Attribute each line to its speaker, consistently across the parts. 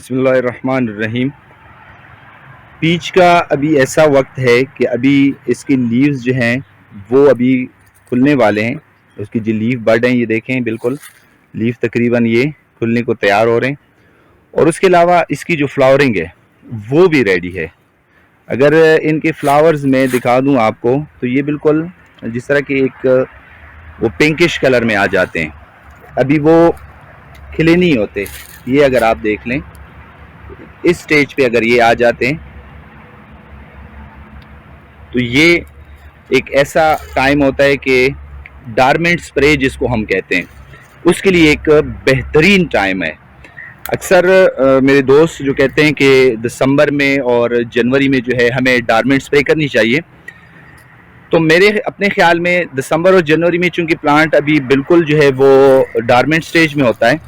Speaker 1: बिस्मिल्लाहिर्रहमानिर्रहीम। पीच का अभी ऐसा वक्त है कि अभी इसके लीव्स जो हैं वो अभी खुलने वाले हैं। उसकी जो लीफ बड हैं ये देखें, बिल्कुल लीफ तकरीबन ये खुलने को तैयार हो रहे हैं। और उसके अलावा इसकी जो फ्लावरिंग है वो भी रेडी है। अगर इनके फ्लावर्स में दिखा दूं आपको तो ये बिल्कुल जिस तरह के एक वो पिंकिश कलर में आ जाते हैं, अभी वो खिले नहीं होते। ये अगर आप देख लें इस स्टेज पे अगर ये आ जाते हैं तो ये एक ऐसा टाइम होता है कि डार्मेंट स्प्रे जिसको हम कहते हैं उसके लिए एक बेहतरीन टाइम है। अक्सर मेरे दोस्त जो कहते हैं कि दिसंबर में और जनवरी में जो है हमें डार्मेंट स्प्रे करनी चाहिए, तो मेरे अपने ख्याल में दिसंबर और जनवरी में चूंकि प्लांट अभी बिल्कुल जो है वो डार्मेंट स्टेज में होता है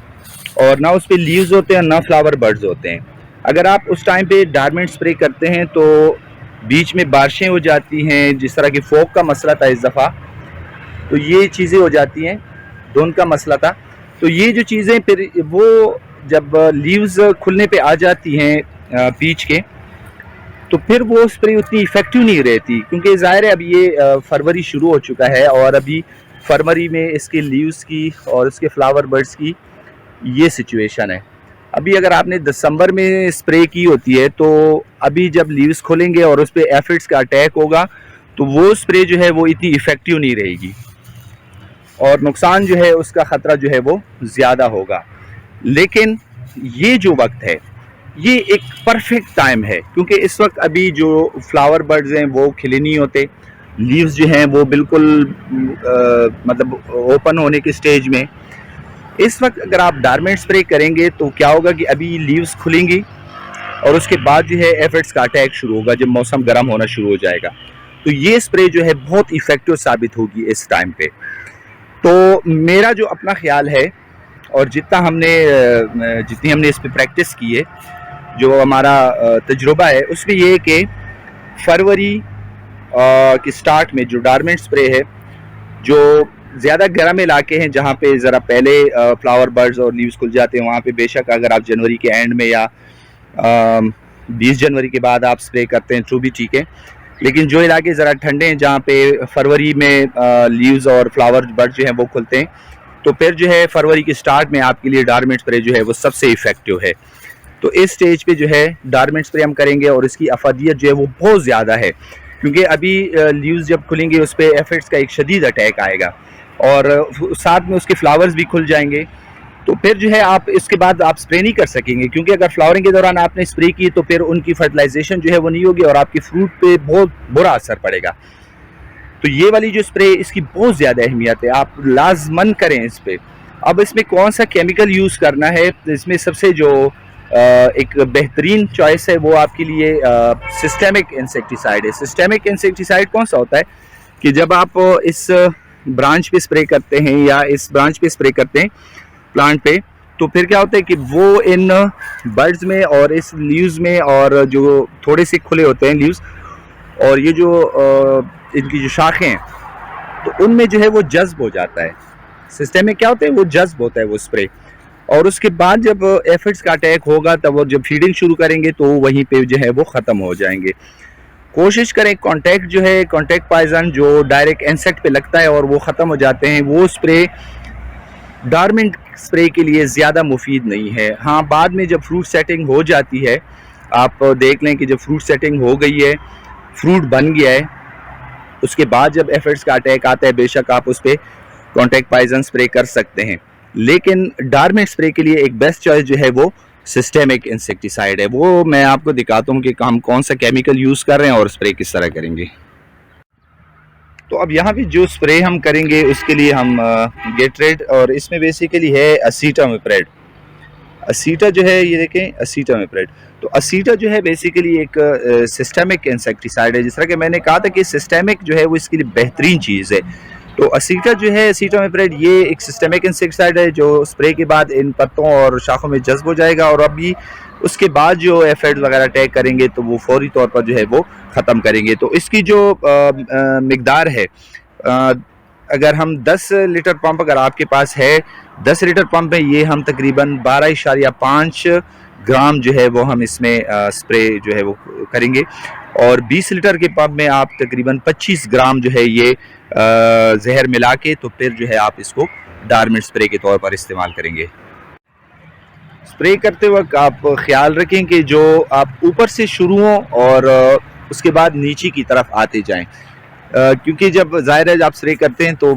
Speaker 1: और ना उस पर लीव्स होते हैं ना फ्लावर बर्ड्स होते हैं। अगर आप उस टाइम पे डार्मेंट स्प्रे करते हैं तो बीच में बारिशें हो जाती हैं, जिस तरह की फोक का मसला था इस दफ़ा, तो ये चीज़ें हो जाती हैं, धुंध का मसला था। तो ये जो चीज़ें फिर वो जब लीव्स खुलने पे आ जाती हैं पीच के, तो फिर वो स्प्रे उतनी इफ़ेक्टिव नहीं रहती, क्योंकि ज़ाहिर है अभी ये फरवरी शुरू हो चुका है और अभी फरवरी में इसके लीव्स की और इसके फ्लावर बर्ड्स की ये सिचुएशन है। अभी अगर आपने दिसंबर में स्प्रे की होती है तो अभी जब लीव्स खोलेंगे और उस पर एफिड्स का अटैक होगा तो वो स्प्रे जो है वो इतनी इफ़ेक्टिव नहीं रहेगी और नुकसान जो है उसका ख़तरा जो है वो ज़्यादा होगा। लेकिन ये जो वक्त है ये एक परफेक्ट टाइम है, क्योंकि इस वक्त अभी जो फ्लावर बर्ड्स हैं वो खिले नहीं होते, लीव्स जो हैं वो बिल्कुल मतलब ओपन होने के स्टेज में। इस वक्त अगर आप डार्मेंट स्प्रे करेंगे तो क्या होगा कि अभी लीव्स खुलेंगी और उसके बाद जो है एफिड्स का अटैक शुरू होगा जब मौसम गर्म होना शुरू हो जाएगा। तो ये स्प्रे जो है बहुत इफ़ेक्टिव साबित होगी इस टाइम पे। तो मेरा जो अपना ख्याल है और जितनी हमने इस पर प्रैक्टिस की है, जो हमारा तजुर्बा है, उसमें ये है कि फरवरी के स्टार्ट में जो डार्मेंट स्प्रे है, जो ज़्यादा गर्म इलाके हैं जहाँ पे ज़रा पहले फ्लावर बर्ड्स और लीव्स खुल जाते हैं, वहाँ पे बेशक अगर आप जनवरी के एंड में या 20 जनवरी के बाद आप स्प्रे करते हैं तो भी ठीक है। लेकिन जो इलाके ज़रा ठंडे हैं जहाँ पे फरवरी में लीव्स और फ्लावर बर्ड्स जो हैं वो खुलते हैं, तो फिर जो है फरवरी के स्टार्ट में आपके लिए डार्मेंट स्प्रे जो है वो सबसे इफ़ेक्टिव है। तो इस स्टेज पे जो है डार्मेंट स्प्रे हम करेंगे और इसकी अफादियत जो है वो बहुत ज़्यादा है, क्योंकि अभी लीव्स जब खुलेंगे उस पर एफिड्स का एक शदीद अटैक आएगा और साथ में उसके फ्लावर्स भी खुल जाएंगे। तो फिर जो है आप इसके बाद आप स्प्रे नहीं कर सकेंगे, क्योंकि अगर फ्लावरिंग के दौरान आपने स्प्रे की तो फिर उनकी फर्टिलाइजेशन जो है वो नहीं होगी और आपकी फ्रूट पे बहुत बुरा असर पड़ेगा। तो ये वाली जो स्प्रे इसकी बहुत ज़्यादा अहमियत है, आप लाजमन करें इस पर। अब इसमें कौन सा केमिकल यूज़ करना है, इसमें सबसे जो एक बेहतरीन चॉइस है वो आपके लिए सिस्टेमिक इंसेक्टिसाइड है। सिस्टेमिक इंसेक्टिसाइड कौन सा होता है कि जब आप इस ब्रांच पे स्प्रे करते हैं या इस ब्रांच पे स्प्रे करते हैं प्लांट पे, तो फिर क्या होता है कि वो इन बर्ड्स में और इस लीव्स में और जो थोड़े से खुले होते हैं लीव्स और ये जो इनकी जो शाखें हैं तो उनमें जो है वो जज्ब हो जाता है। सिस्टम में क्या होता है वो जज्ब होता है वो स्प्रे, और उसके बाद जब एफिड्स का अटैक होगा तब वो जब फीडिंग शुरू करेंगे तो वहीं पे जो है वो ख़त्म हो जाएंगे। कोशिश करें कॉन्टैक्ट जो है कॉन्टैक्ट पॉइजन जो डायरेक्ट इंसेक्ट पे लगता है और वो ख़त्म हो जाते हैं, वो स्प्रे डार्मेंट स्प्रे के लिए ज़्यादा मुफीद नहीं है। हाँ, बाद में जब फ्रूट सेटिंग हो जाती है, आप देख लें कि जब फ्रूट सेटिंग हो गई है, फ्रूट बन गया है, उसके बाद जब एफिड्स का अटैक आता है बेशक आप उस पर कॉन्टैक्ट पॉइजन स्प्रे कर सकते हैं। लेकिन डार्मेंट स्प्रे के लिए एक बेस्ट चॉइस जो है वो सिस्टेमिक इंसेक्टिसाइड है। वो मैं आपको दिखाता हूँ कि हम कौन सा केमिकल यूज़ कर रहे हैं और स्प्रे किस तरह करेंगे। तो अब यहाँ पे जो स्प्रे हम करेंगे उसके लिए हम गेटरेड, और इसमें बेसिकली है असीटामिप्रिड। असीटा जो है ये देखें असीटामिप्रिड, तो असीटा जो है बेसिकली एक सिस्टेमिक इंसेक्टिसाइड है। जिस तरह कि मैंने कहा था कि सिस्टेमिक जो है वो इसके लिए बेहतरीन चीज़ है। तो असीटा जो है असीटामिप्रिड ये एक सिस्टेमिक इंसेक्टिसाइड है जो स्प्रे के बाद इन पत्तों और शाखों में जज्ब हो जाएगा और अभी उसके बाद जो एफिड वगैरह अटैक करेंगे तो वो फौरी तौर पर जो है वो ख़त्म करेंगे। तो इसकी जो मिकदार है, अगर हम 10 लीटर पंप अगर आपके पास है, 10 लीटर पंप में ये हम तकरीबन 12.5 ग्राम जो है वो हम इसमें स्प्रे जो है वो करेंगे। और 20 लीटर के पंप में आप तकरीबन 25 ग्राम जो है ये जहर मिला के तो फिर जो है आप इसको डार्मेंट स्प्रे के तौर पर इस्तेमाल करेंगे। स्प्रे करते वक्त आप ख्याल रखें कि जो आप ऊपर से शुरू हों और उसके बाद नीचे की तरफ आते जाएं, क्योंकि जब ज़ाहिर है जब आप स्प्रे करते हैं तो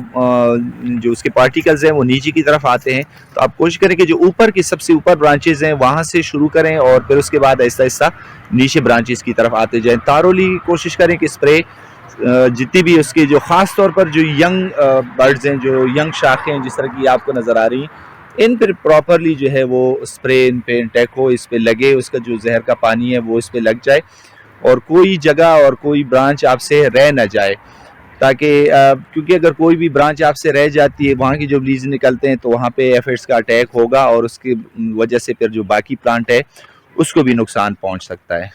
Speaker 1: जो उसके पार्टिकल्स हैं वो नीचे की तरफ आते हैं। तो आप कोशिश करें कि जो ऊपर की सबसे ऊपर ब्रांचेज़ हैं वहाँ से शुरू करें और फिर उसके बाद आहिस्ता आहिस्ता नीचे ब्रांचेज़ की तरफ आते जाएं। तारोली कोशिश करें कि स्प्रे जितनी भी उसके जो ख़ास तौर पर जो यंग बर्ड्स हैं, जो यंग शाखें हैं जिस तरह की आपको नज़र आ रही हैं, इन पर प्रॉपरली जो है वो स्प्रे इन पे इंटेक हो, इस पे लगे, उसका जो जहर का पानी है वो इस पे लग जाए और कोई जगह और कोई ब्रांच आपसे रह ना जाए। ताकि क्योंकि अगर कोई भी ब्रांच आपसे रह जाती है, वहाँ की जो लीज निकलते हैं तो वहाँ पे एफिड्स का अटैक होगा और उसकी वजह से फिर जो बाकी प्लांट है उसको भी नुकसान पहुँच सकता है।